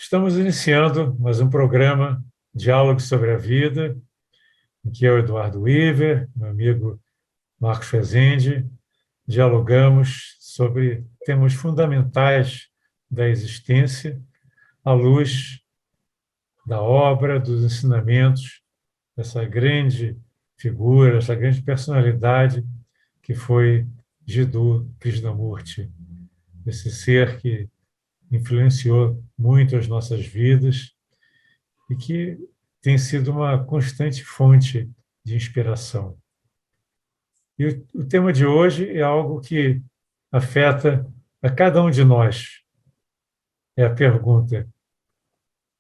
Estamos iniciando mais um programa Diálogo sobre a Vida, em que eu, Eduardo Weaver, meu amigo Marcos Fezende, dialogamos sobre temas fundamentais da existência à luz da obra, dos ensinamentos dessa grande figura, essa grande personalidade que foi Jiddu Krishnamurti, esse ser que influenciou muito as nossas vidas e que tem sido uma constante fonte de inspiração. E o tema de hoje é algo que afeta a cada um de nós. É a pergunta: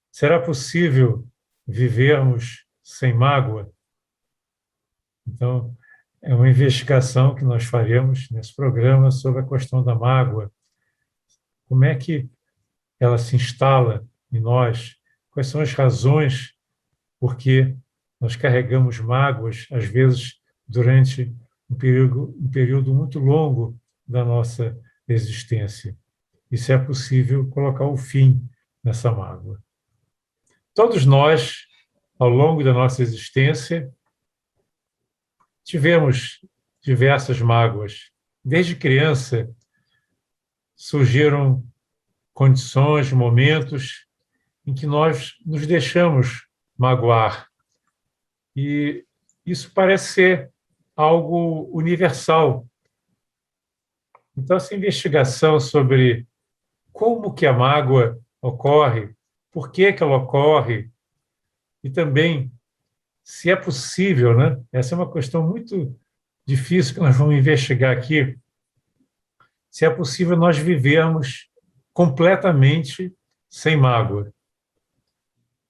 será possível vivermos sem mágoa? Então, é uma investigação que nós faremos nesse programa sobre a questão da mágoa. Como é que ela se instala em nós? Quais são as razões por que nós carregamos mágoas, às vezes, durante um período muito longo da nossa existência? E se é possível colocar o fim nessa mágoa. Todos nós, ao longo da nossa existência, tivemos diversas mágoas. Desde criança, surgiram condições, momentos em que nós nos deixamos magoar. E isso parece ser algo universal. Então, essa investigação sobre como que a mágoa ocorre, por que que ela ocorre, e também se é possível, né? Essa é uma questão muito difícil que nós vamos investigar aqui, se é possível nós vivermos completamente sem mágoa.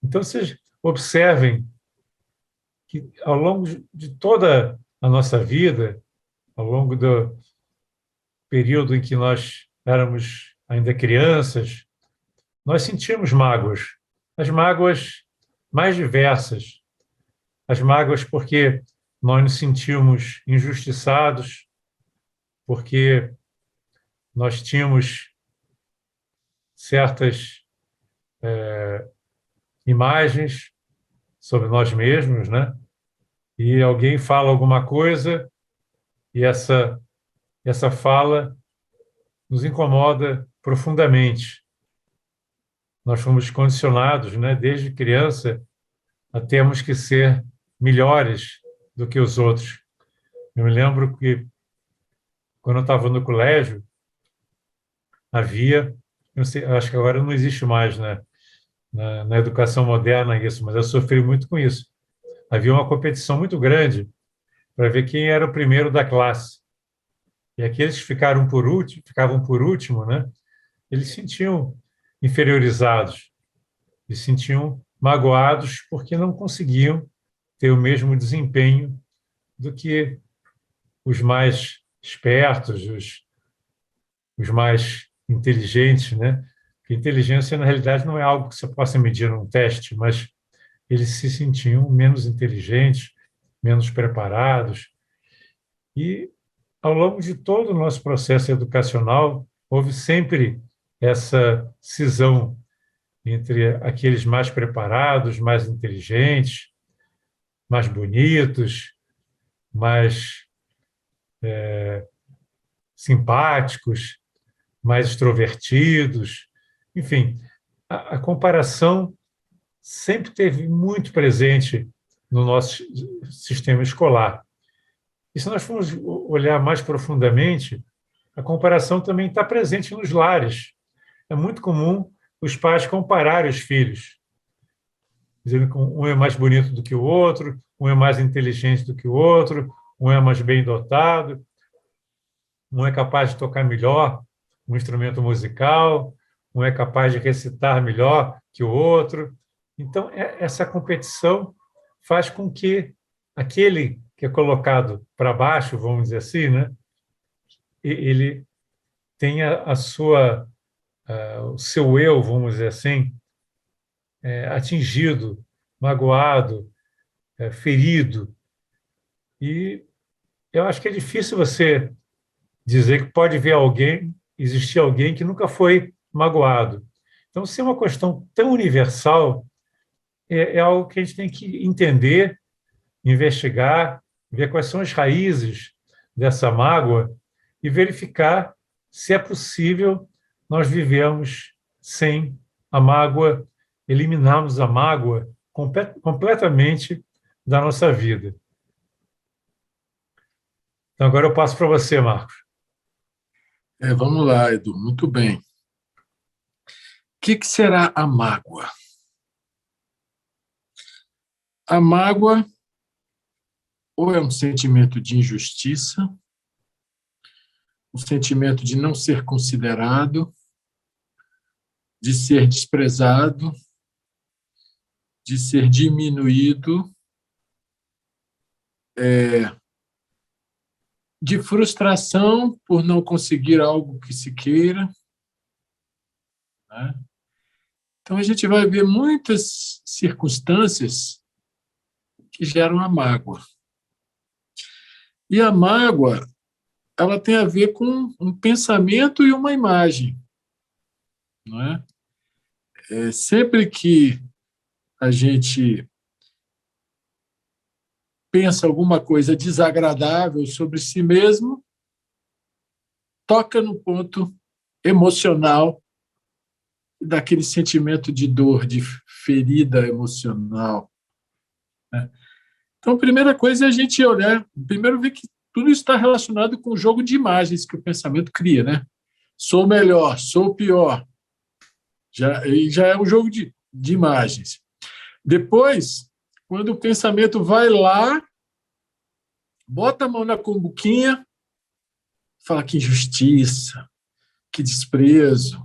Então, vocês observem que ao longo de toda a nossa vida, ao longo do período em que nós éramos ainda crianças, nós sentimos mágoas, as mágoas mais diversas, as mágoas porque nós nos sentimos injustiçados, porque nós tínhamos certas imagens sobre nós mesmos, né? E alguém fala alguma coisa e essa fala nos incomoda profundamente. Nós fomos condicionados, né, desde criança, a termos que ser melhores do que os outros. Eu me lembro que, quando eu estava no colégio, havia, não sei, acho que agora não existe mais, né, na educação moderna isso, mas eu sofri muito com isso. Havia uma competição muito grande para ver quem era o primeiro da classe. E aqueles que ficavam por último, né, eles se sentiam inferiorizados, eles se sentiam magoados porque não conseguiam ter o mesmo desempenho do que os mais espertos, os mais inteligentes, né? Porque inteligência, na realidade, não é algo que você possa medir num teste, mas eles se sentiam menos inteligentes, menos preparados. E, ao longo de todo o nosso processo educacional, houve sempre essa cisão entre aqueles mais preparados, mais inteligentes, mais bonitos, mais simpáticos, mais extrovertidos. Enfim, a comparação sempre teve muito presente no nosso sistema escolar. E se nós formos olhar mais profundamente, a comparação também está presente nos lares. É muito comum os pais compararem os filhos, dizendo que um é mais bonito do que o outro, um é mais inteligente do que o outro, um é mais bem dotado, um é capaz de tocar melhor um instrumento musical, um é capaz de recitar melhor que o outro. Então, essa competição faz com que aquele que é colocado para baixo, vamos dizer assim, né, ele tenha o seu eu, vamos dizer assim, atingido, magoado, ferido. E eu acho que é difícil você dizer que pode existir alguém que nunca foi magoado. Então, se é uma questão tão universal, é algo que a gente tem que entender, investigar, ver quais são as raízes dessa mágoa e verificar se é possível nós vivermos sem a mágoa, eliminarmos a mágoa completamente da nossa vida. Então, agora eu passo para você, Marcos. Vamos lá, Edu, muito bem. O que será a mágoa? A mágoa ou é um sentimento de injustiça, um sentimento de não ser considerado, de ser desprezado, de ser diminuído, de frustração por não conseguir algo que se queira, né? Então, a gente vai ver muitas circunstâncias que geram a mágoa. E a mágoa, ela tem a ver com um pensamento e uma imagem, não é? Sempre que a gente pensa alguma coisa desagradável sobre si mesmo, toca no ponto emocional daquele sentimento de dor, de ferida emocional, né? Então, a primeira coisa é a gente olhar, primeiro ver que tudo isso está relacionado com o jogo de imagens que o pensamento cria, né? Sou melhor, sou pior. Já é um jogo de imagens. Depois, quando o pensamento vai lá, bota a mão na cumbuquinha, fala que injustiça, que desprezo,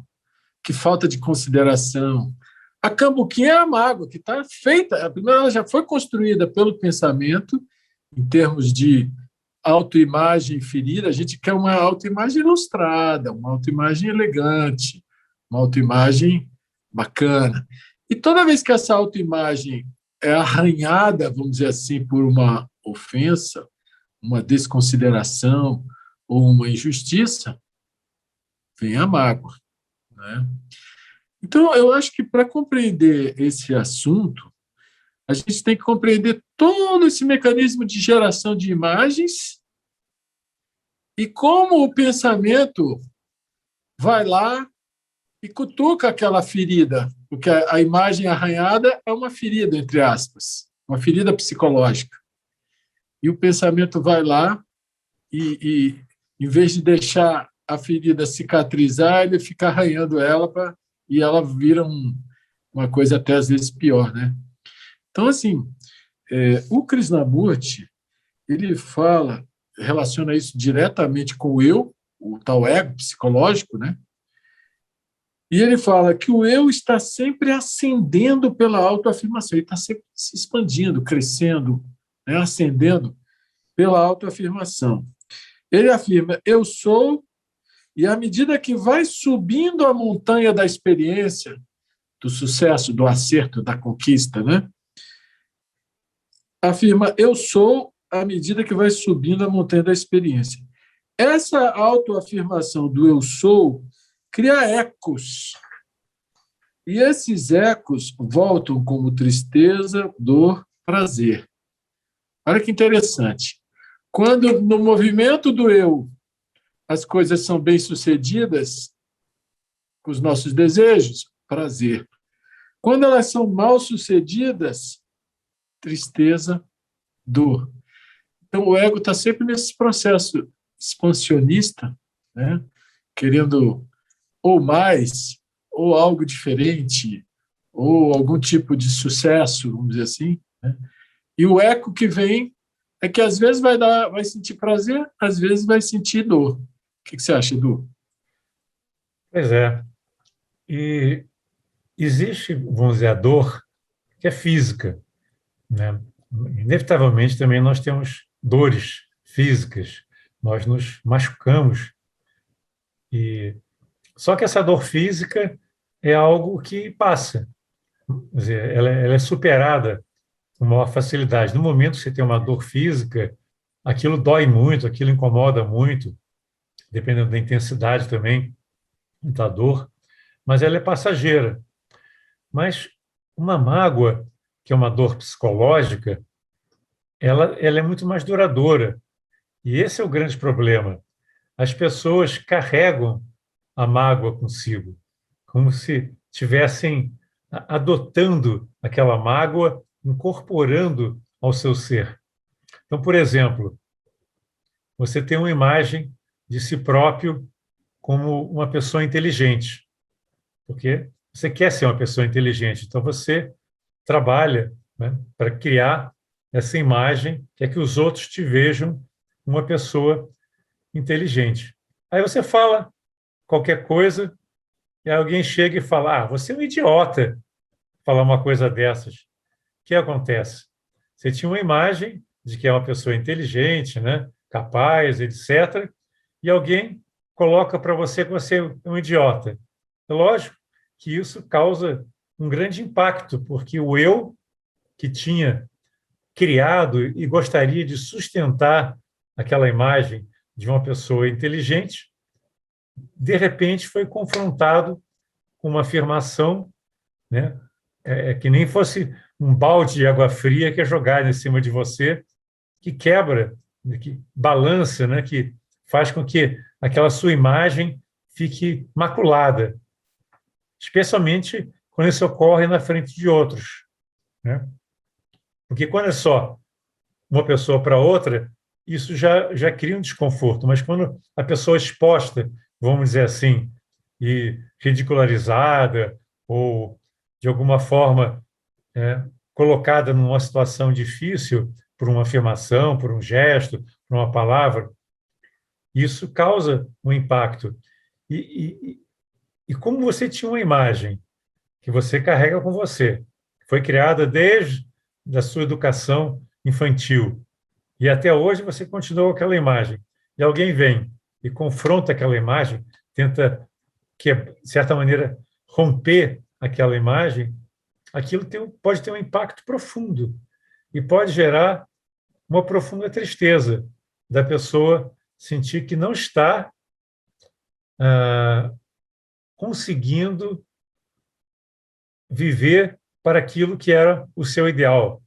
que falta de consideração. A cambuquinha é a mágoa, que está feita. A primeira ela já foi construída pelo pensamento, em termos de autoimagem ferida. A gente quer uma autoimagem ilustrada, uma autoimagem elegante, uma autoimagem bacana. E toda vez que essa autoimagem é arranhada, vamos dizer assim, por uma ofensa, uma desconsideração ou uma injustiça, vem a mágoa, né? Então, eu acho que para compreender esse assunto, a gente tem que compreender todo esse mecanismo de geração de imagens e como o pensamento vai lá e cutuca aquela ferida, porque a imagem arranhada é uma ferida, entre aspas, uma ferida psicológica. E o pensamento vai lá e em vez de deixar a ferida cicatrizar, ele fica arranhando ela e ela vira uma coisa até às vezes pior, né? Então, assim, o Krishnamurti, ele relaciona isso diretamente com o eu, o tal ego psicológico, né? E ele fala que o eu está sempre ascendendo pela autoafirmação, ele está sempre se expandindo, crescendo, né? Ascendendo pela autoafirmação. Ele afirma, eu sou, e à medida que vai subindo a montanha da experiência, do sucesso, do acerto, da conquista, né? Afirma, eu sou, à medida que vai subindo a montanha da experiência. Essa autoafirmação do eu sou cria ecos. E esses ecos voltam como tristeza, dor, prazer. Olha que interessante. Quando no movimento do eu as coisas são bem-sucedidas, com os nossos desejos, prazer. Quando elas são mal-sucedidas, tristeza, dor. Então, o ego está sempre nesse processo expansionista, né? Querendo ou mais, ou algo diferente, ou algum tipo de sucesso, vamos dizer assim, né? E o eco que vem é que às vezes vai sentir prazer, às vezes vai sentir dor. O que você acha, Edu? Pois é. E existe, vamos dizer, a dor que é física, né? Inevitavelmente também nós temos dores físicas, nós nos machucamos. Só que essa dor física é algo que passa, quer dizer, ela é superada com maior facilidade. No momento que você tem uma dor física, aquilo dói muito, aquilo incomoda muito, dependendo da intensidade também da dor, mas ela é passageira. Mas uma mágoa, que é uma dor psicológica, ela é muito mais duradoura. E esse é o grande problema. As pessoas carregam a mágoa consigo, como se tivessem adotando aquela mágoa, incorporando ao seu ser. Então, por exemplo, você tem uma imagem de si próprio como uma pessoa inteligente, porque você quer ser uma pessoa inteligente, então você trabalha, né, para criar essa imagem, que é que os outros te vejam uma pessoa inteligente. Aí você fala qualquer coisa e alguém chega e fala: você é um idiota falar uma coisa dessas. O que acontece? Você tinha uma imagem de que é uma pessoa inteligente, né, capaz, etc., e alguém coloca para você que você é um idiota. É lógico que isso causa um grande impacto, porque o eu que tinha criado e gostaria de sustentar aquela imagem de uma pessoa inteligente, de repente foi confrontado com uma afirmação, né, que nem fosse um balde de água fria que é jogado em cima de você, que quebra, que balança, né, que faz com que aquela sua imagem fique maculada, especialmente quando isso ocorre na frente de outros, né? Porque quando é só uma pessoa para outra, isso já cria um desconforto, mas quando a pessoa é exposta, vamos dizer assim, e ridicularizada ou de alguma forma colocada numa situação difícil por uma afirmação, por um gesto, por uma palavra, isso causa um impacto. E como você tinha uma imagem que você carrega com você, foi criada desde a sua educação infantil, e até hoje você continua com aquela imagem, e alguém vem e confronta aquela imagem, tenta, de certa maneira, romper aquela imagem, aquilo pode ter um impacto profundo e pode gerar uma profunda tristeza da pessoa sentir que não está conseguindo viver para aquilo que era o seu ideal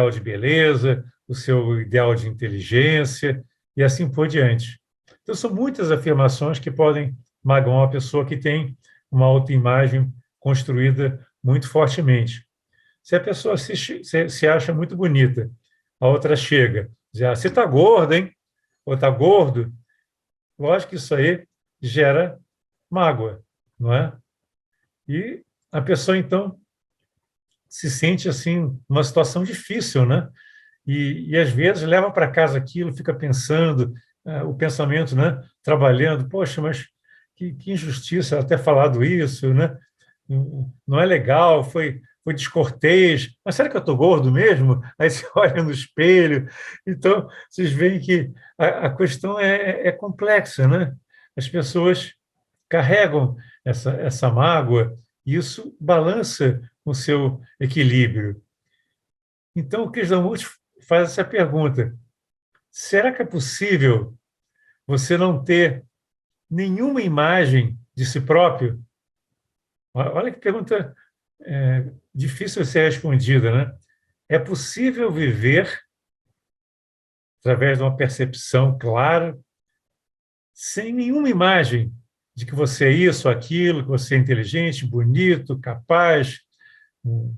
de beleza, o seu ideal de inteligência e assim por diante. Então, são muitas afirmações que podem magoar uma pessoa que tem uma autoimagem construída muito fortemente. Se a pessoa se acha muito bonita, a outra chega, diz: você está gordo, hein? Ou está gordo, lógico que isso aí gera mágoa, não é? E a pessoa, então, se sente assim numa situação difícil, né? E às vezes leva para casa aquilo, fica pensando, o pensamento, né? Trabalhando, poxa, mas que injustiça ela ter falado isso, né? Não é legal, foi descortês, mas será que eu estou gordo mesmo? Aí você olha no espelho, então vocês veem que a questão é complexa, né? As pessoas carregam essa mágoa e isso balança o seu equilíbrio. Então, o Krishnamurti faz essa pergunta: será que é possível você não ter nenhuma imagem de si próprio? Olha que pergunta difícil de ser respondida, né? É possível viver através de uma percepção clara, sem nenhuma imagem de que você é isso, aquilo, que você é inteligente, bonito, capaz, um,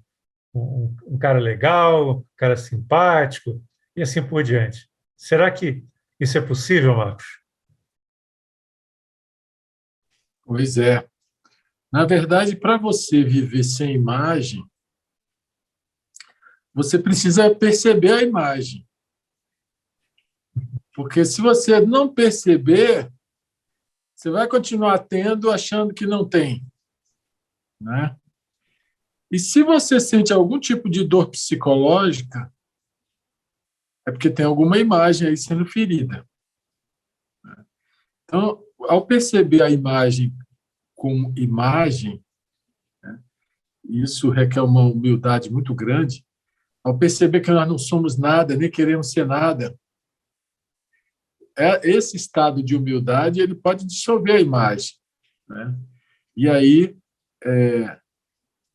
um cara legal, um cara simpático, e assim por diante. Será que isso é possível, Marcos? Pois é. Na verdade, para você viver sem imagem, você precisa perceber a imagem. Porque se você não perceber, você vai continuar tendo, achando que não tem, né? E se você sente algum tipo de dor psicológica, é porque tem alguma imagem aí sendo ferida. Então, ao perceber a imagem como imagem, né, isso requer uma humildade muito grande. Ao perceber que nós não somos nada, nem queremos ser nada, esse estado de humildade ele pode dissolver a imagem, né? E aí,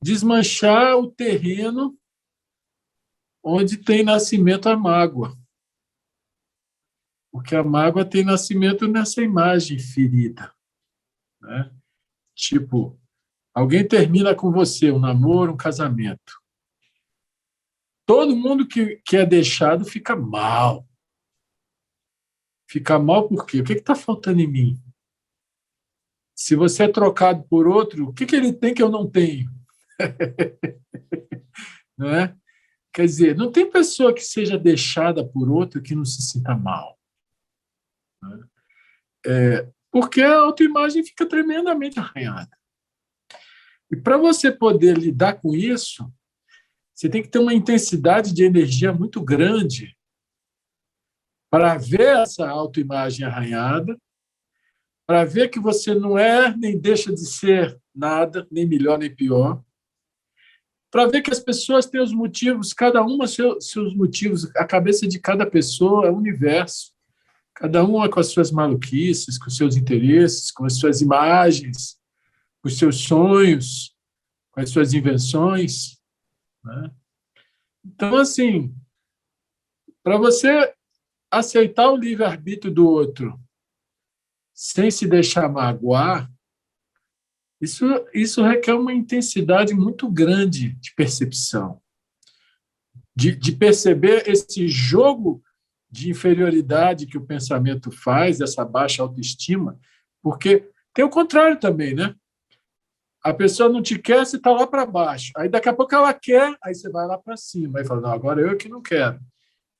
desmanchar o terreno onde tem nascimento a mágoa. Porque a mágoa tem nascimento nessa imagem ferida, né? Tipo, alguém termina com você um namoro, um casamento. Todo mundo que é deixado fica mal. Fica mal por quê? O que está faltando em mim? Se você é trocado por outro, o que ele tem que eu não tenho? Não é? Quer dizer, não tem pessoa que seja deixada por outro que não se sinta mal. Né? Porque a autoimagem fica tremendamente arranhada. E para você poder lidar com isso, você tem que ter uma intensidade de energia muito grande para ver essa autoimagem arranhada, para ver que você não é nem deixa de ser nada, nem melhor nem pior, para ver que as pessoas têm os motivos, cada uma seus motivos, a cabeça de cada pessoa é um universo, cada uma com as suas maluquices, com os seus interesses, com as suas imagens, com os seus sonhos, com as suas invenções, né? Então, assim, para você aceitar o livre-arbítrio do outro sem se deixar magoar, isso requer uma intensidade muito grande de percepção, de perceber esse jogo de inferioridade que o pensamento faz, essa baixa autoestima, porque tem o contrário também, né? A pessoa não te quer, você está lá para baixo. Aí daqui a pouco ela quer, aí você vai lá para cima. Aí fala, não, agora eu que não quero.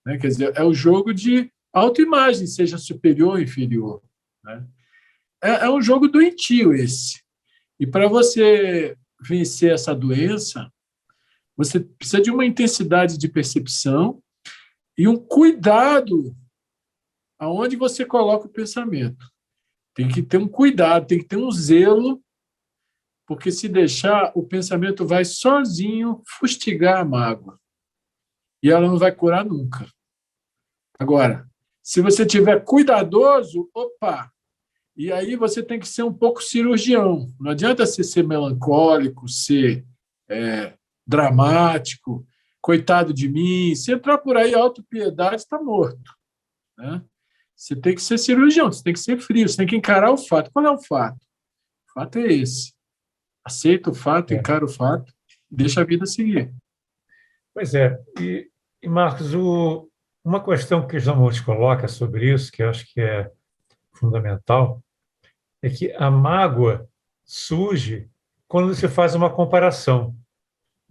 Né? Quer dizer, é o jogo de autoimagem, seja superior ou inferior. Né? É um jogo doentio esse. E para você vencer essa doença, você precisa de uma intensidade de percepção e um cuidado aonde você coloca o pensamento. Tem que ter um cuidado, tem que ter um zelo, porque se deixar, o pensamento vai sozinho fustigar a mágoa. E ela não vai curar nunca. Agora, se você estiver cuidadoso, opa, e aí você tem que ser um pouco cirurgião. Não adianta você ser melancólico, ser dramático, coitado de mim. Se entrar por aí autopiedade, está morto. Né? Você tem que ser cirurgião, você tem que ser frio, você tem que encarar o fato. Qual é o fato? O fato é esse. Aceita o fato, encara o fato, deixa a vida seguir. Pois é. E Marcos, uma questão que o Krishnamurti coloca sobre isso, que eu acho que é fundamental, é que a mágoa surge quando se faz uma comparação.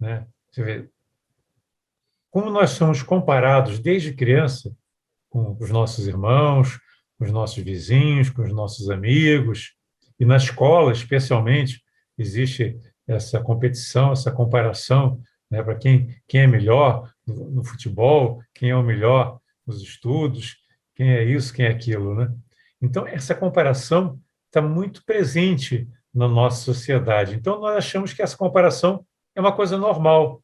Né? Você vê, como nós somos comparados desde criança com os nossos irmãos, com os nossos vizinhos, com os nossos amigos, e na escola, especialmente, existe essa competição, essa comparação, né, para quem é melhor no futebol, quem é o melhor nos estudos, quem é isso, quem é aquilo. Né? Então, essa comparação está muito presente na nossa sociedade. Então, nós achamos que essa comparação é uma coisa normal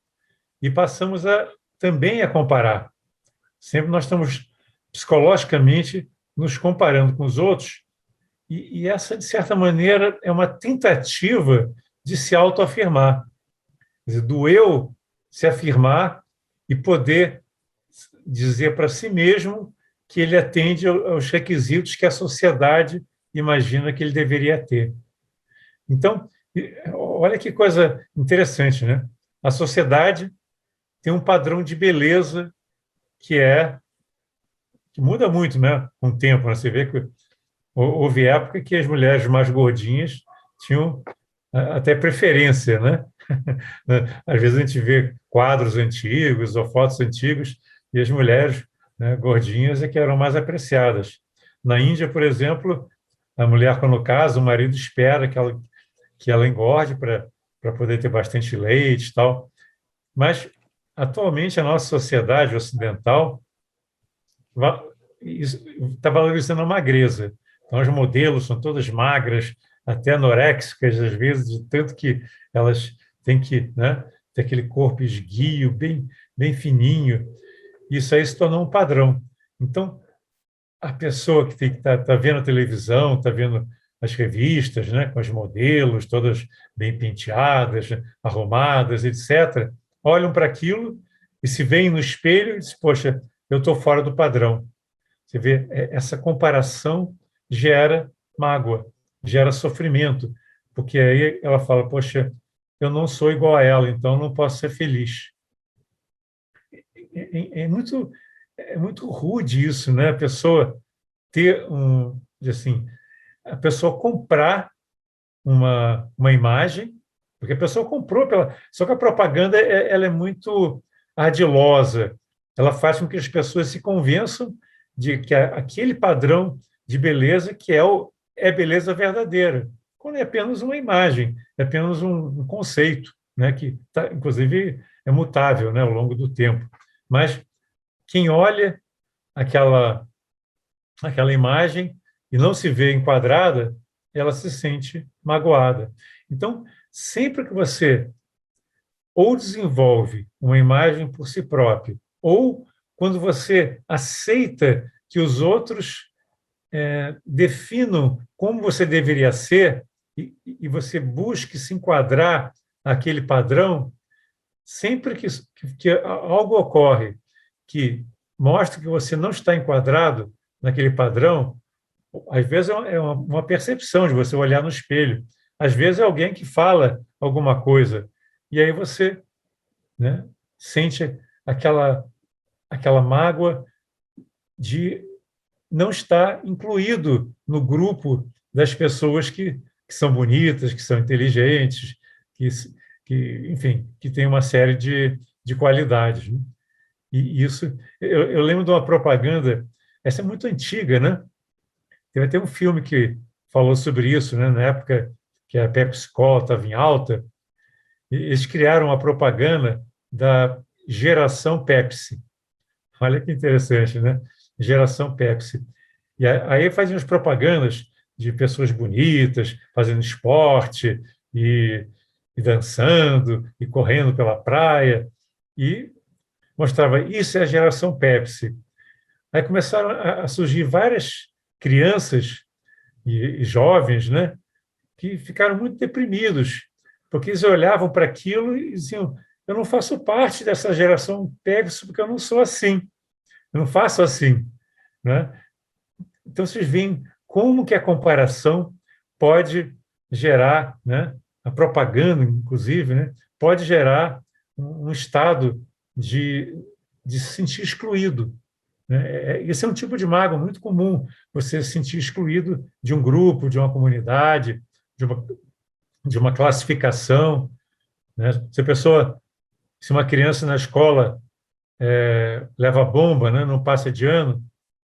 e passamos também a comparar. Sempre nós estamos psicologicamente nos comparando com os outros e essa, de certa maneira, é uma tentativa de se autoafirmar, quer dizer, do eu se afirmar e poder dizer para si mesmo que ele atende aos requisitos que a sociedade imagina que ele deveria ter. Então, olha que coisa interessante, né? A sociedade tem um padrão de beleza que muda muito, né? Com o tempo. Né? Você vê que houve época que as mulheres mais gordinhas tinham até preferência, né? Às vezes a gente vê quadros antigos ou fotos antigas e as mulheres, né, gordinhas é que eram mais apreciadas. Na Índia, por exemplo, a mulher, quando casa, o marido espera que ela engorde para poder ter bastante leite e tal. Mas, atualmente, a nossa sociedade ocidental está valorizando a magreza. Então, as modelos são todas magras, até anoréxicas, às vezes, de tanto que elas têm que, né, ter aquele corpo esguio, bem fininho. Isso aí se tornou um padrão. Então, a pessoa que está vendo a televisão, está vendo as revistas, né, com as modelos, todas bem penteadas, arrumadas, etc., olham para aquilo e se veem no espelho e dizem, poxa, eu estou fora do padrão. Você vê, essa comparação gera mágoa, gera sofrimento, porque aí ela fala, poxa, eu não sou igual a ela, então não posso ser feliz. É muito rude isso, né? A pessoa ter assim, a pessoa comprar uma imagem, porque a pessoa comprou pela. Só que a propaganda ela é muito ardilosa, ela faz com que as pessoas se convençam de que aquele padrão de beleza que é beleza verdadeira, quando é apenas uma imagem, é apenas um conceito, né, que inclusive é mutável, né, ao longo do tempo. Mas quem olha aquela imagem e não se vê enquadrada, ela se sente magoada. Então, sempre que você ou desenvolve uma imagem por si próprio, ou quando você aceita que os outros definam como você deveria ser e você busque se enquadrar naquele padrão, sempre que algo ocorre que mostra que você não está enquadrado naquele padrão, às vezes é uma percepção de você olhar no espelho. Às vezes é alguém que fala alguma coisa e aí você, né, sente aquela mágoa de não estar incluído no grupo das pessoas que são bonitas, que são inteligentes, enfim, que têm uma série de qualidades, né? E isso, eu lembro de uma propaganda, essa é muito antiga, né? Teve até um filme que falou sobre isso, né? Na época que a Pepsi Cola estava em alta, e eles criaram uma propaganda da geração Pepsi. Olha que interessante, né? Geração Pepsi. E aí faziam as propagandas de pessoas bonitas, fazendo esporte e dançando e correndo pela praia. E mostrava, isso é a geração Pepsi. Aí começaram a surgir várias crianças e jovens, né, que ficaram muito deprimidos, porque eles olhavam para aquilo e diziam, eu não faço parte dessa geração Pepsi porque eu não sou assim, eu não faço assim, né? Então, vocês veem como que a comparação pode gerar, né, a propaganda, inclusive, né, pode gerar um estado de se sentir excluído, né? Esse é um tipo de mágoa muito comum, você se sentir excluído de um grupo, de uma comunidade, de uma classificação, né? Se uma criança na escola leva bomba, né, não passa de ano,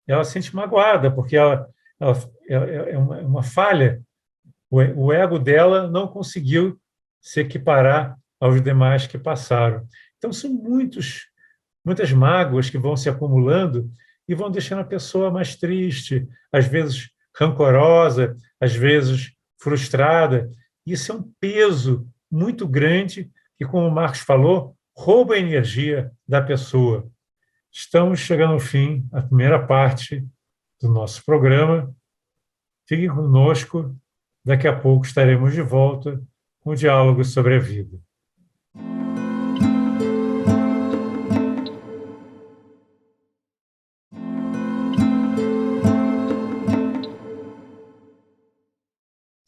ela se sente magoada, porque ela é uma falha. O ego dela não conseguiu se equiparar aos demais que passaram. Então, são muitas mágoas que vão se acumulando e vão deixando a pessoa mais triste, às vezes rancorosa, às vezes frustrada. Isso é um peso muito grande que, como o Marcos falou, rouba a energia da pessoa. Estamos chegando ao fim, a primeira parte do nosso programa. Fiquem conosco, daqui a pouco estaremos de volta com o diálogo sobre a vida.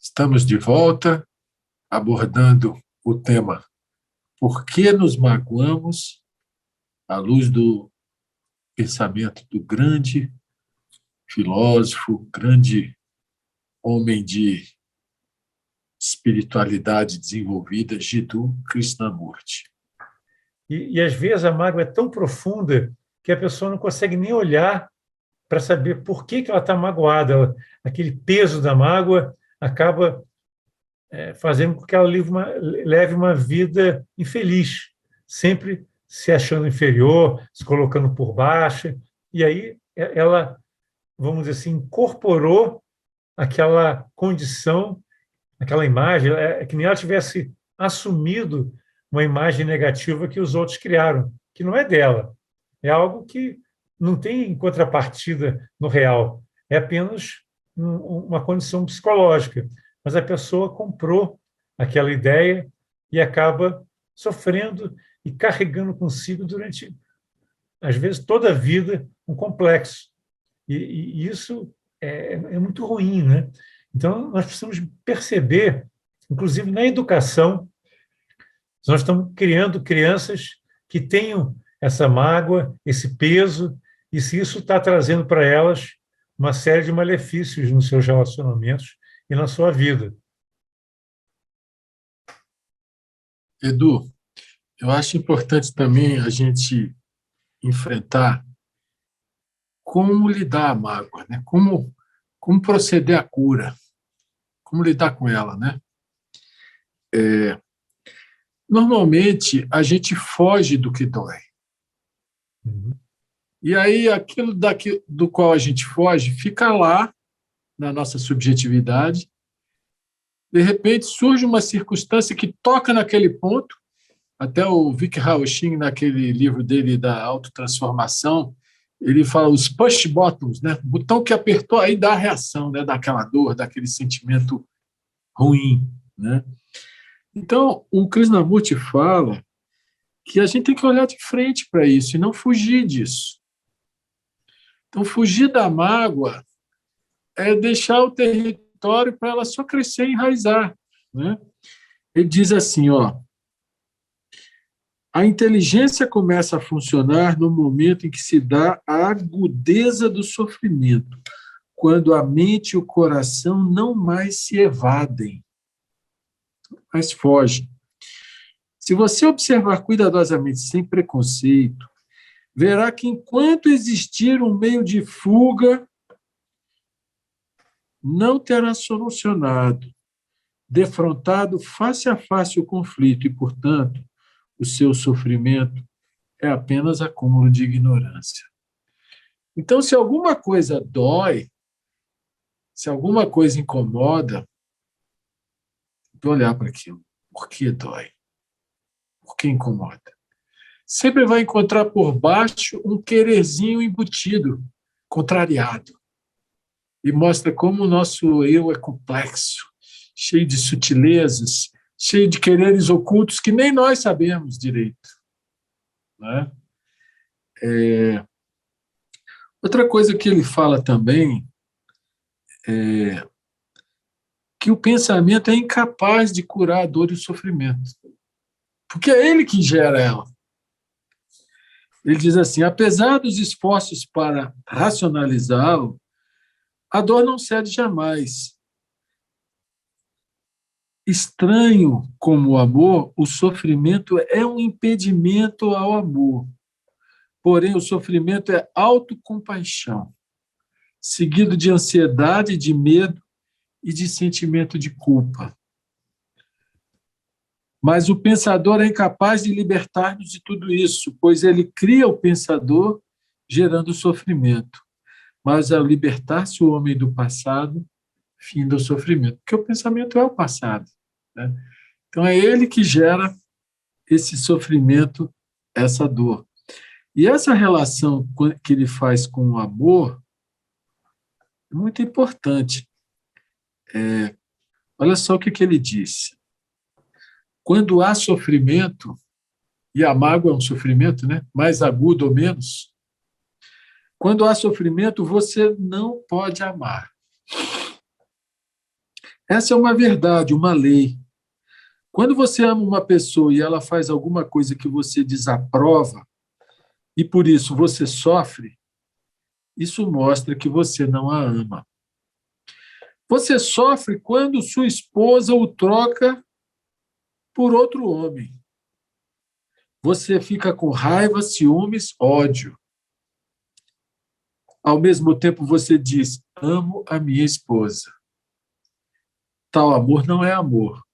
Estamos de volta, abordando o tema Por que nos magoamos, à luz do pensamento do grande filósofo, grande homem de espiritualidade desenvolvida, Jiddu Krishnamurti. E às vezes a mágoa é tão profunda que a pessoa não consegue nem olhar para saber por que ela está magoada. Aquele peso da mágoa acaba fazendo com que ela leve uma vida infeliz, sempre se achando inferior, se colocando por baixo. E aí ela, vamos dizer assim, incorporou aquela condição, aquela imagem, é que nem ela tivesse assumido uma imagem negativa que os outros criaram, que não é dela. É algo que não tem contrapartida no real. É apenas uma condição psicológica, mas a pessoa comprou aquela ideia e acaba sofrendo e carregando consigo durante, às vezes, toda a vida um complexo. E isso é muito ruim, né? Então, nós precisamos perceber, inclusive na educação, nós estamos criando crianças que tenham essa mágoa, esse peso, e se isso está trazendo para elas uma série de malefícios nos seus relacionamentos e na sua vida. Edu, eu acho importante também a gente enfrentar como lidar a mágoa, né? Como proceder à cura, como lidar com ela, né? Normalmente, a gente foge do que dói. Uhum. E aí, aquilo do qual a gente foge fica lá, na nossa subjetividade. De repente, surge uma circunstância que toca naquele ponto. Até o Vic Haushin, naquele livro dele da autotransformação, ele fala os push buttons, né? O botão que apertou aí dá a reação, né? Daquela dor, daquele sentimento ruim, né? Então, o Krishnamurti fala que a gente tem que olhar de frente para isso e não fugir disso. Então, fugir da mágoa é deixar o território para ela só crescer e enraizar, né? Ele diz assim, ó, a inteligência começa a funcionar no momento em que se dá a agudeza do sofrimento, quando a mente e o coração não mais se evadem, mas fogem. Se você observar cuidadosamente, sem preconceito, verá que enquanto existir um meio de fuga, não terá solucionado, defrontado face a face o conflito e, portanto, o seu sofrimento é apenas acúmulo de ignorância. Então, se alguma coisa dói, se alguma coisa incomoda, olhar para aquilo. Por que dói? Por que incomoda? Sempre vai encontrar por baixo um quererzinho embutido, contrariado. E mostra como o nosso eu é complexo, cheio de sutilezas, cheio de quereres ocultos que nem nós sabemos direito. Né? Outra coisa que ele fala também é que o pensamento é incapaz de curar a dor e o sofrimento, porque é ele que gera ela. Ele diz assim, apesar dos esforços para racionalizá-lo, a dor não cede jamais. Estranho como o amor, o sofrimento é um impedimento ao amor. Porém, o sofrimento é autocompaixão, seguido de ansiedade, de medo e de sentimento de culpa. Mas o pensador é incapaz de libertar-nos de tudo isso, pois ele cria o pensador, gerando sofrimento. Mas ao libertar-se o homem do passado, finda o sofrimento, porque o pensamento é o passado. Né? Então é ele que gera esse sofrimento, essa dor. E essa relação que ele faz com o amor é muito importante. Olha só o que ele disse. Quando há sofrimento, e a mágoa é um sofrimento, né? Mais agudo ou menos, quando há sofrimento, você não pode amar. Essa é uma verdade, uma lei. Quando você ama uma pessoa e ela faz alguma coisa que você desaprova, e por isso você sofre, isso mostra que você não a ama. Você sofre quando sua esposa o troca por outro homem. Você fica com raiva, ciúmes, ódio. Ao mesmo tempo, você diz, amo a minha esposa. Tal amor não é amor.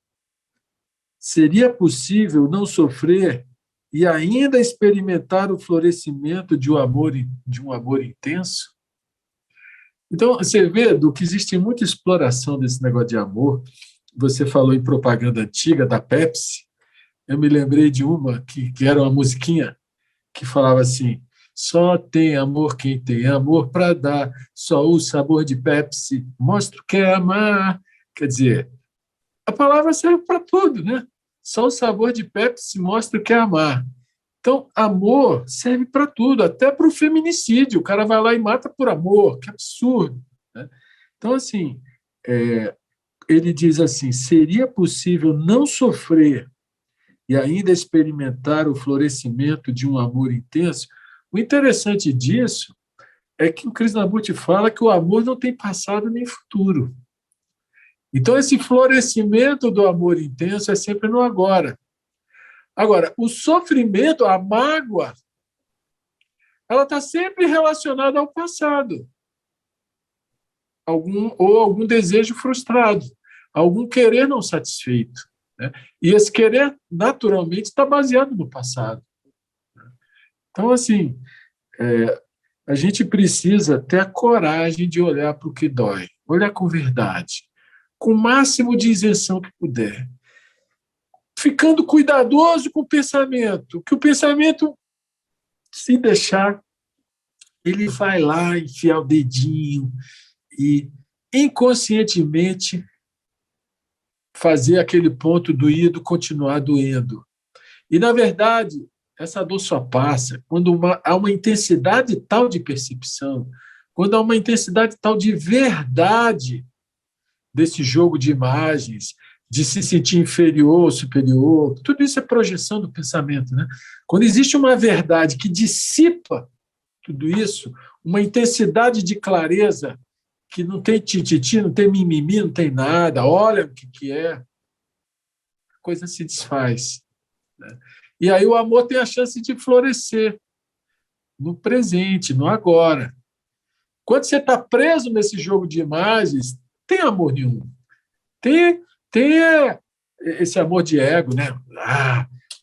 Seria possível não sofrer e ainda experimentar o florescimento de um amor intenso? Então, você vê, Edu, que existe muita exploração desse negócio de amor. Você falou em propaganda antiga da Pepsi. Eu me lembrei de uma que era uma musiquinha que falava assim, Só tem amor quem tem amor para dar. Só o sabor de Pepsi mostra o que é amar. Quer dizer, a palavra serve para tudo, né? Só o sabor de Pepsi mostra o que é amar. Então, amor serve para tudo, até para o feminicídio. O cara vai lá e mata por amor, que absurdo, né? Então, assim, ele diz assim: seria possível não sofrer e ainda experimentar o florescimento de um amor intenso? O interessante disso é que o Krishnamurti fala que o amor não tem passado nem futuro. Então, esse florescimento do amor intenso é sempre no agora. Agora, o sofrimento, a mágoa, ela está sempre relacionada ao passado, algum desejo frustrado, algum querer não satisfeito, né? E esse querer, naturalmente, está baseado no passado. Então, assim, a gente precisa ter a coragem de olhar para o que dói, olhar com verdade, com o máximo de isenção que puder, ficando cuidadoso com o pensamento, que o pensamento, se deixar, ele vai lá enfiar o dedinho e inconscientemente fazer aquele ponto doído continuar doendo. E, na verdade, essa dor só passa quando há uma intensidade tal de percepção, quando há uma intensidade tal de verdade desse jogo de imagens, de se sentir inferior ou superior. Tudo isso é projeção do pensamento, né? Quando existe uma verdade que dissipa tudo isso, uma intensidade de clareza que não tem tititi, não tem mimimi, não tem nada, olha o que é, a coisa se desfaz, né? E aí o amor tem a chance de florescer no presente, no agora. Quando você está preso nesse jogo de imagens, não tem amor nenhum. Tem esse amor de ego, né?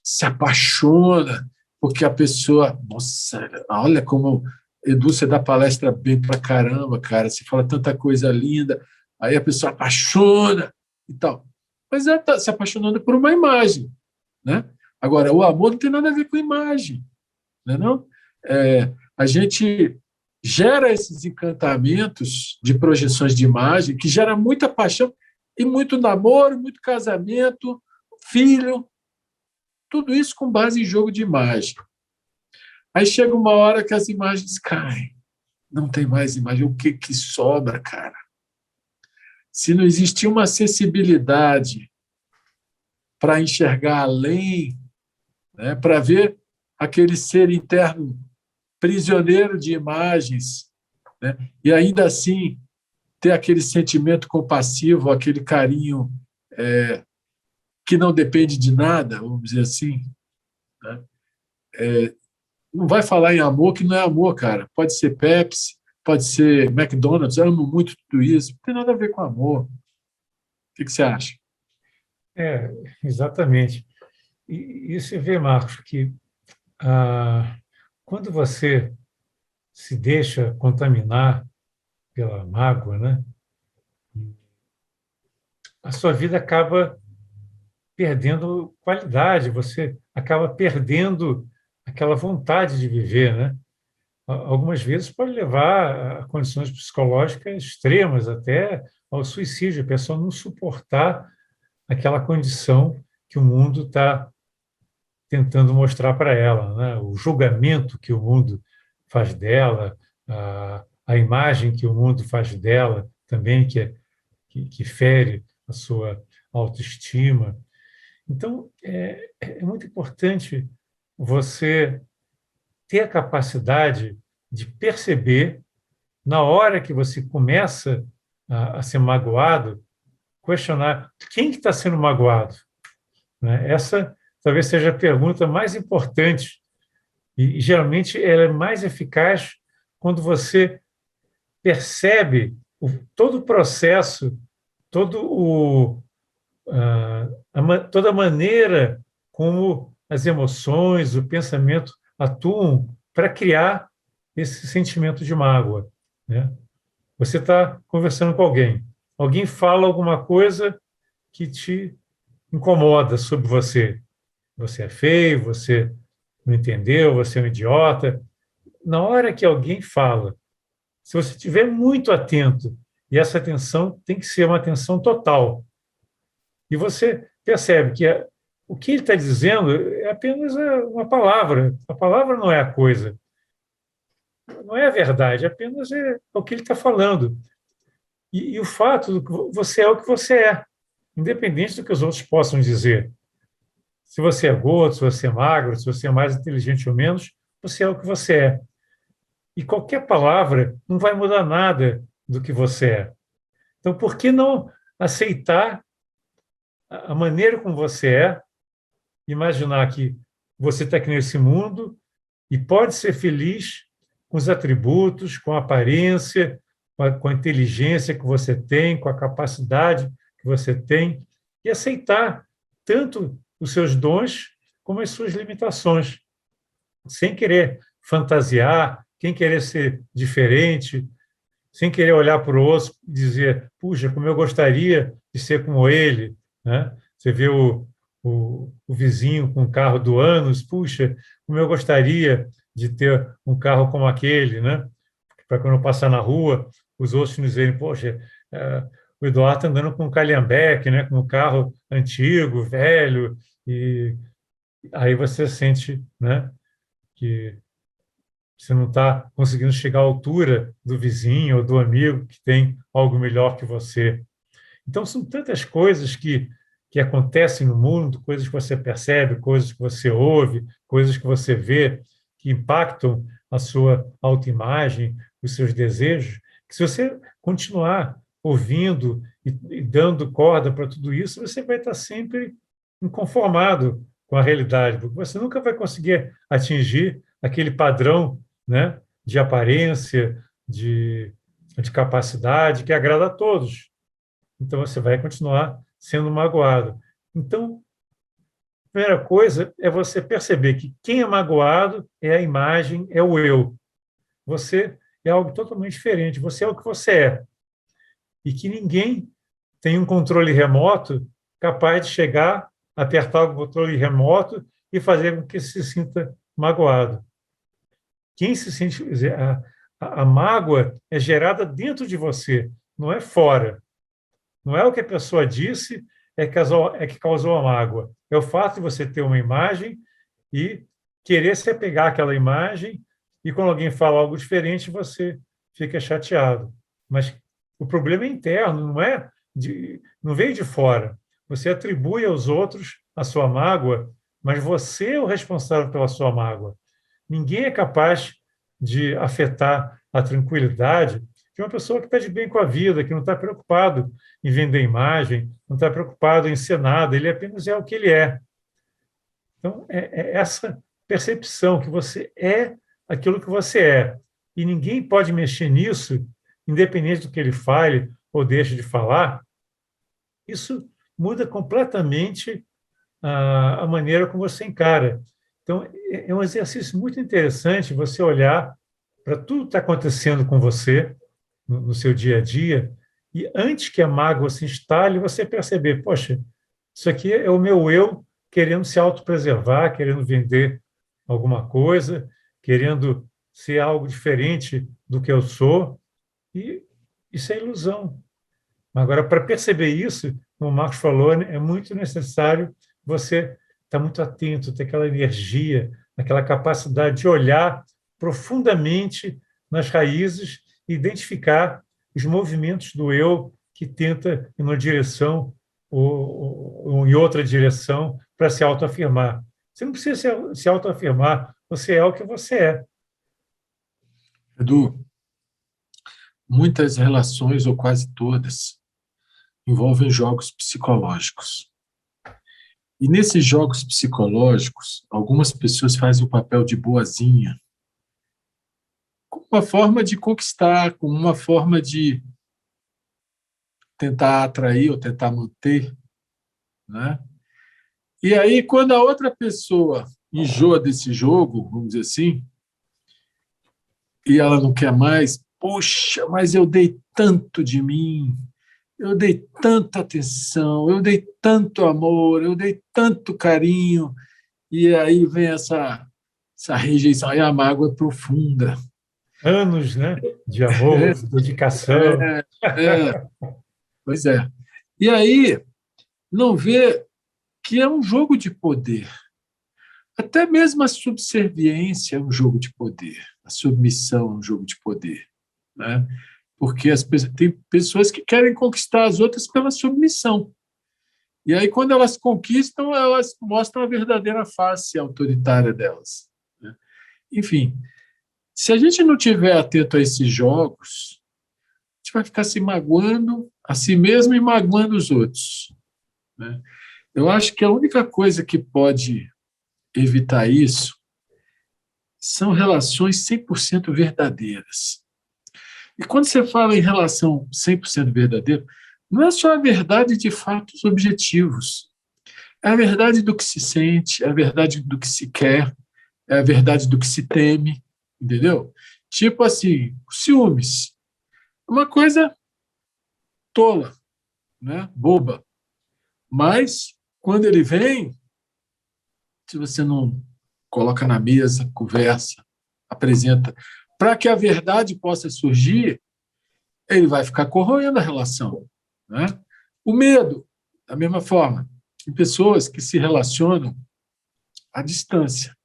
Se apaixona porque a pessoa... Nossa, olha como Edu, você dá palestra bem pra caramba, cara. Você fala tanta coisa linda, aí a pessoa apaixona e tal. Mas ela está se apaixonando por uma imagem, né? Agora, o amor não tem nada a ver com imagem, né, não? A gente gera esses encantamentos de projeções de imagem que gera muita paixão e muito namoro, muito casamento, filho, tudo isso com base em jogo de imagem. Aí chega uma hora que as imagens caem, não tem mais imagem. O que sobra, cara? Se não existir uma sensibilidade para enxergar além, né, para ver aquele ser interno prisioneiro de imagens, né, e ainda assim ter aquele sentimento compassivo, aquele carinho que não depende de nada, vamos dizer assim, né? Não vai falar em amor que não é amor, cara. Pode ser Pepsi, pode ser McDonald's, eu amo muito tudo isso, não tem nada a ver com amor. O que você acha? Exatamente. E você vê, Marcos, que quando você se deixa contaminar pela mágoa, né, a sua vida acaba perdendo qualidade, você acaba perdendo aquela vontade de viver, né? Algumas vezes pode levar a condições psicológicas extremas, até ao suicídio, a pessoa não suportar aquela condição que o mundo está tentando mostrar para ela, né? O julgamento que o mundo faz dela, a imagem que o mundo faz dela também, que fere a sua autoestima. Então, é muito importante você ter a capacidade de perceber, na hora que você começa a ser magoado, questionar quem que está sendo magoado, né? Essa talvez seja a pergunta mais importante e geralmente ela é mais eficaz quando você percebe todo o processo, toda a maneira como as emoções, o pensamento atuam para criar esse sentimento de mágoa, né? Você está conversando com alguém fala alguma coisa que te incomoda sobre você. Você é feio, você não entendeu, você é um idiota. na hora que alguém fala, se você estiver muito atento, e essa atenção tem que ser uma atenção total, e você percebe que o que ele está dizendo é apenas uma palavra. A palavra não é a coisa, não é a verdade, apenas é o que ele está falando. E o fato de que você é o que você é, independente do que os outros possam dizer. Se você é gordo, se você é magro, se você é mais inteligente ou menos, você é o que você é. E qualquer palavra não vai mudar nada do que você é. Então, por que não aceitar a maneira como você é, imaginar que você está aqui nesse mundo e pode ser feliz com os atributos, com a aparência, com a inteligência que você tem, com a capacidade que você tem, e aceitar tanto os seus dons como as suas limitações, sem querer fantasiar, sem querer ser diferente, sem querer olhar para o outro e dizer, puxa, como eu gostaria de ser como ele, né? Você vê o vizinho com um carro do anos, puxa, como eu gostaria de ter um carro como aquele, né? Para quando eu passar na rua, os outros nos verem, poxa, o Eduardo está andando com um Calhambeque, né? Com um carro antigo, velho, e aí você sente, né? Que você não está conseguindo chegar à altura do vizinho ou do amigo que tem algo melhor que você. Então, são tantas coisas que acontecem no mundo, coisas que você percebe, coisas que você ouve, coisas que você vê, que impactam a sua autoimagem, os seus desejos, que se você continuar ouvindo e dando corda para tudo isso, você vai estar sempre inconformado com a realidade, porque você nunca vai conseguir atingir aquele padrão, né, de aparência, de capacidade que agrada a todos. Então, você vai continuar sendo magoado. Então, a primeira coisa é você perceber que quem é magoado é a imagem, é o eu. Você é algo totalmente diferente. Você é o que você é. E que ninguém tem um controle remoto capaz de chegar, apertar o controle remoto e fazer com que se sinta magoado. Quem se sente... A mágoa é gerada dentro de você, não é fora. Não é o que a pessoa disse que causou a mágoa. É o fato de você ter uma imagem e querer se apegar àquela imagem e quando alguém fala algo diferente, você fica chateado. Mas o problema é interno, não veio de fora. Você atribui aos outros a sua mágoa, mas você é o responsável pela sua mágoa. Ninguém é capaz de afetar a tranquilidade de uma pessoa que está de bem com a vida, que não está preocupado em vender imagem, não está preocupado em ser nada, ele apenas é o que ele é. Então, é essa percepção que você é aquilo que você é. E ninguém pode mexer nisso, independente do que ele fale ou deixe de falar. Isso muda completamente a maneira como você encara. Então, é um exercício muito interessante você olhar para tudo que está acontecendo com você no seu dia a dia e antes que a mágoa se instale, você perceber, poxa, isso aqui é o meu eu querendo se autopreservar, querendo vender alguma coisa, querendo ser algo diferente do que eu sou, e isso é ilusão. Agora, para perceber isso, como o Marcos falou, é muito necessário você estar muito atento, ter aquela energia, aquela capacidade de olhar profundamente nas raízes e identificar os movimentos do eu que tenta em uma direção ou em outra direção para se autoafirmar. Você não precisa se autoafirmar, você é o que você é. Edu, muitas relações, ou quase todas, envolvem jogos psicológicos. E nesses jogos psicológicos, algumas pessoas fazem o papel de boazinha, como uma forma de conquistar, como uma forma de tentar atrair ou tentar manter, né? E aí, quando a outra pessoa enjoa desse jogo, vamos dizer assim, e ela não quer mais, poxa, mas eu dei tanto de mim, eu dei tanta atenção, eu dei tanto amor, eu dei tanto carinho, e aí vem essa essa rejeição, aí a mágoa é profunda. Anos, né, de amor, de dedicação. É, é, pois é. E aí, não vê que é um jogo de poder. Até mesmo a subserviência é um jogo de poder. A submissão é um jogo de poder. Né? Porque tem pessoas que querem conquistar as outras pela submissão. E aí, quando elas conquistam, elas mostram a verdadeira face autoritária delas. Né? Enfim, se a gente não estiver atento a esses jogos, a gente vai ficar se magoando a si mesmo e magoando os outros. Né? Eu acho que a única coisa que pode evitar isso são relações 100% verdadeiras. E quando você fala em relação 100% verdadeira, não é só a verdade de fatos objetivos. É a verdade do que se sente, é a verdade do que se quer, é a verdade do que se teme, entendeu? Tipo assim, ciúmes. Uma coisa tola, né? Boba. Mas, quando ele vem, se você não coloca na mesa, conversa, apresenta, para que a verdade possa surgir, ele vai ficar corroendo a relação. Né? O medo, da mesma forma, tem pessoas que se relacionam à distância.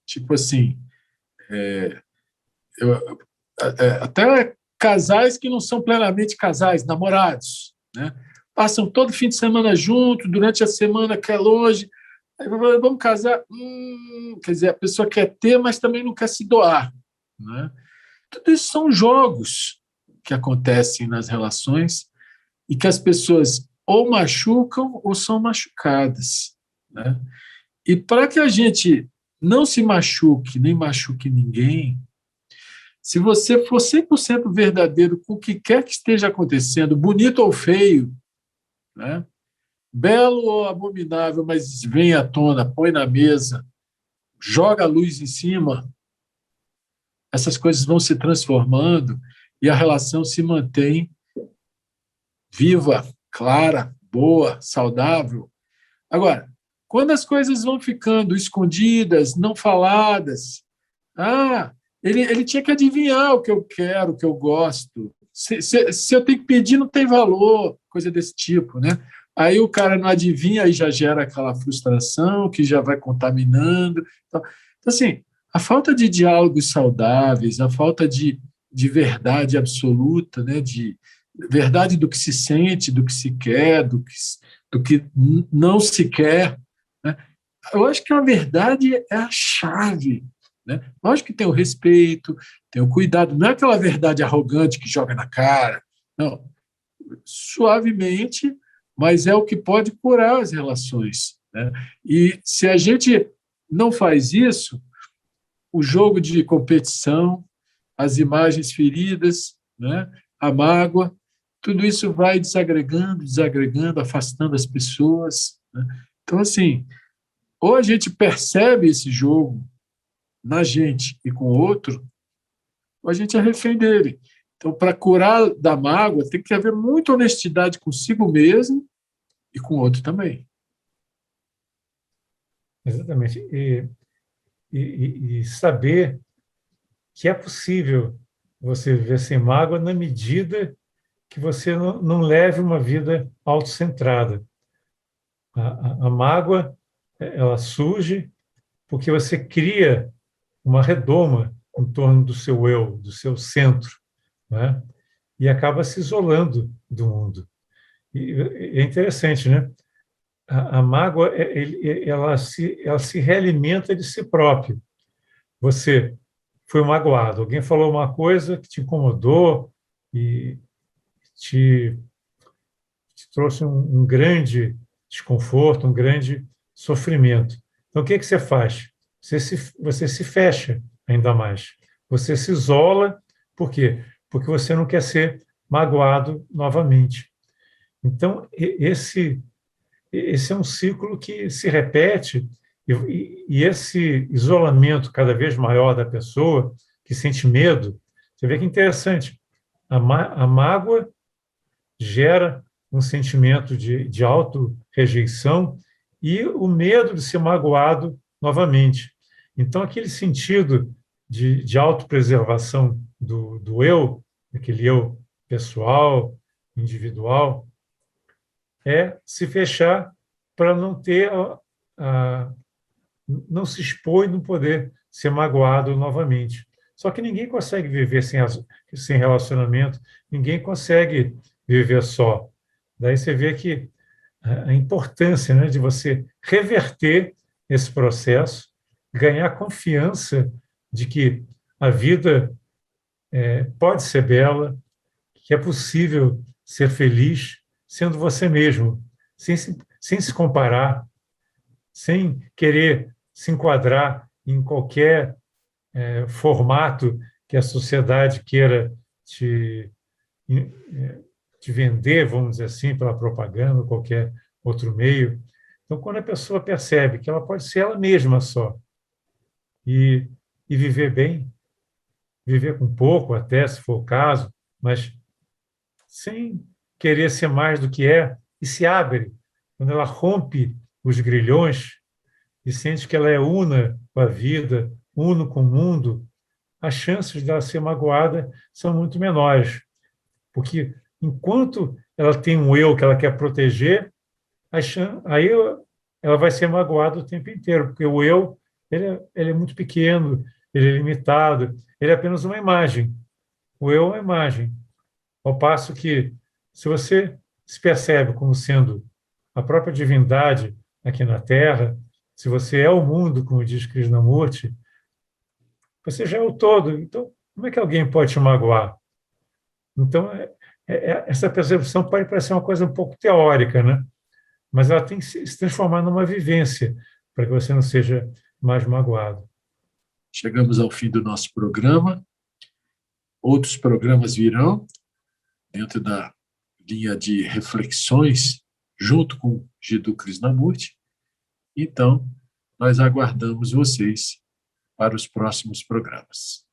Tipo assim, eu, até casais que não são plenamente casais, namorados, né? Passam todo fim de semana junto, durante a semana quer longe, aí vamos casar. Quer dizer, a pessoa quer ter, mas também não quer se doar. Né? Tudo isso são jogos que acontecem nas relações e que as pessoas ou machucam ou são machucadas. Né? E para que a gente não se machuque, nem machuque ninguém, se você for 100% verdadeiro com o que quer que esteja acontecendo, bonito ou feio, né? Belo ou abominável, mas vem à tona, põe na mesa, joga a luz em cima, essas coisas vão se transformando e a relação se mantém viva, clara, boa, saudável. Agora, quando as coisas vão ficando escondidas, não faladas, ele tinha que adivinhar o que eu quero, o que eu gosto. Se eu tenho que pedir, não tem valor, coisa desse tipo, né? Aí o cara não adivinha, aí já gera aquela frustração que já vai contaminando. Então, assim, a falta de diálogos saudáveis, a falta de verdade absoluta, né? De verdade do que se sente, do que se quer, do que não se quer, né? Eu acho que a verdade é a chave. Né? Lógico que tem o respeito, tem o cuidado, não é aquela verdade arrogante que joga na cara, não. Suavemente, mas é o que pode curar as relações. Né? E se a gente não faz isso, o jogo de competição, as imagens feridas, né? A mágoa, tudo isso vai desagregando, desagregando, afastando as pessoas. Né? Então, assim, ou a gente percebe esse jogo na gente e com o outro, ou a gente é refém dele. Então, para curar da mágoa, tem que haver muita honestidade consigo mesmo e com o outro também. Exatamente. E saber que é possível você viver sem mágoa na medida que você não leve uma vida autocentrada. A mágoa, ela surge porque você cria uma redoma em torno do seu eu, do seu centro, né? E acaba se isolando do mundo. E é interessante, né? A mágoa, ela se realimenta de si própria. Você foi magoado, alguém falou uma coisa que te incomodou e te trouxe um grande desconforto, um grande sofrimento. Então, o que você faz? Você se fecha ainda mais. Você se isola, por quê? Porque você não quer ser magoado novamente. Então, esse é um ciclo que se repete, e esse isolamento cada vez maior da pessoa, que sente medo, você vê que é interessante. A mágoa gera um sentimento de auto-rejeição e o medo de ser magoado novamente. Então, aquele sentido de autopreservação do eu, aquele eu pessoal, individual, é se fechar para não ter não se expor e não poder ser magoado novamente. Só que ninguém consegue viver sem relacionamento, ninguém consegue viver só. Daí você vê que a importância, né, de você reverter esse processo, ganhar confiança de que a vida pode ser bela, que é possível ser feliz sendo você mesmo, sem se comparar, sem querer se enquadrar em qualquer formato que a sociedade queira te, te vender, vamos dizer assim, pela propaganda ou qualquer outro meio. Então, quando a pessoa percebe que ela pode ser ela mesma só e, e viver bem, viver com pouco até, se for o caso, mas sem querer ser mais do que é, e se abre, quando ela rompe os grilhões e sente que ela é una com a vida, uno com o mundo, as chances dela ser magoada são muito menores. Porque enquanto ela tem um eu que ela quer proteger, aí ela vai ser magoada o tempo inteiro, porque o eu ele é muito pequeno, ele é limitado, ele é apenas uma imagem. O eu é uma imagem. Ao passo que, se você se percebe como sendo a própria divindade aqui na Terra, se você é o mundo, como diz Krishnamurti, você já é o todo. Então, como é que alguém pode te magoar? Então, essa percepção pode parecer uma coisa um pouco teórica, né? Mas ela tem que se transformar numa vivência para que você não seja mais magoado. Chegamos ao fim do nosso programa. Outros programas virão dentro da linha de reflexões junto com Jiddu Krishnamurti. Então, nós aguardamos vocês para os próximos programas.